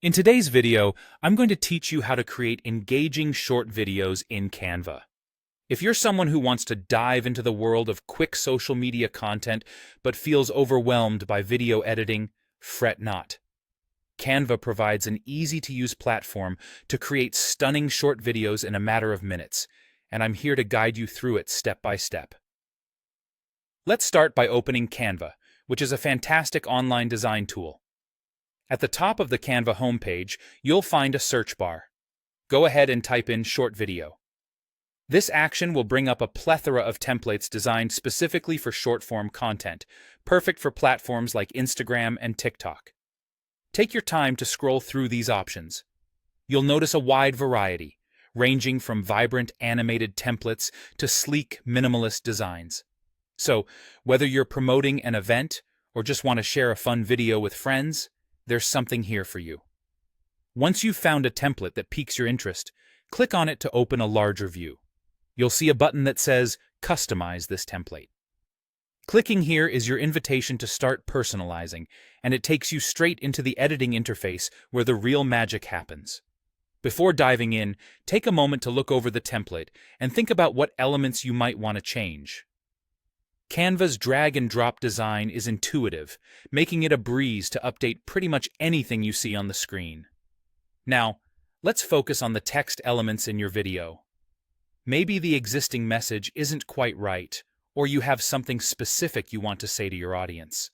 In today's video, I'm going to teach you how to create engaging short videos in Canva. If you're someone who wants to dive into the world of quick social media content but feels overwhelmed by video editing, fret not. Canva provides an easy-to-use platform to create stunning short videos in a matter of minutes, and I'm here to guide you through it step by step. Let's start by opening Canva, which is a fantastic online design tool. At the top of the Canva homepage, you'll find a search bar. Go ahead and type in short video. This action will bring up a plethora of templates designed specifically for short-form content, perfect for platforms like Instagram and TikTok. Take your time to scroll through these options. You'll notice a wide variety, ranging from vibrant animated templates to sleek, minimalist designs. So, whether you're promoting an event or just want to share a fun video with friends, there's something here for you. Once you've found a template that piques your interest, click on it to open a larger view. You'll see a button that says Customize this template. Clicking here is your invitation to start personalizing, and it takes you straight into the editing interface where the real magic happens. Before diving in, take a moment to look over the template and think about what elements you might want to change. Canva's drag-and-drop design is intuitive, making it a breeze to update pretty much anything you see on the screen. Now, let's focus on the text elements in your video. Maybe the existing message isn't quite right, or you have something specific you want to say to your audience.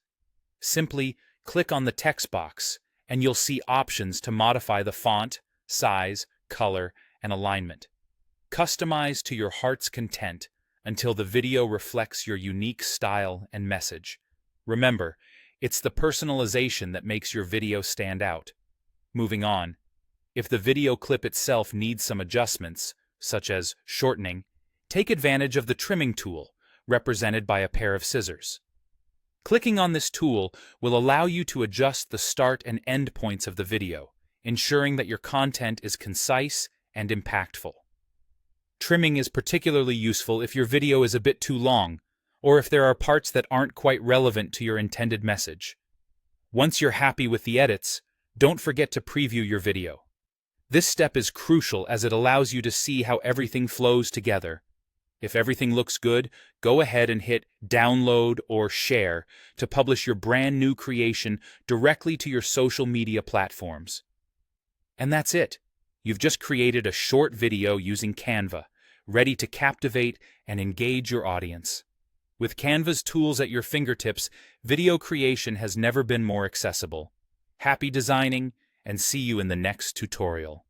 Simply click on the text box, and you'll see options to modify the font, size, color, and alignment. Customize to your heart's content until the video reflects your unique style and message. Remember, it's the personalization that makes your video stand out. Moving on, if the video clip itself needs some adjustments, such as shortening, take advantage of the trimming tool, represented by a pair of scissors. Clicking on this tool will allow you to adjust the start and end points of the video, ensuring that your content is concise and impactful. Trimming is particularly useful if your video is a bit too long, or if there are parts that aren't quite relevant to your intended message. Once you're happy with the edits, don't forget to preview your video. This step is crucial as it allows you to see how everything flows together. If everything looks good, go ahead and hit download or share to publish your brand new creation directly to your social media platforms. And that's it. You've just created a short video using Canva, ready to captivate and engage your audience. With Canva's tools at your fingertips, video creation has never been more accessible. Happy designing, and see you in the next tutorial.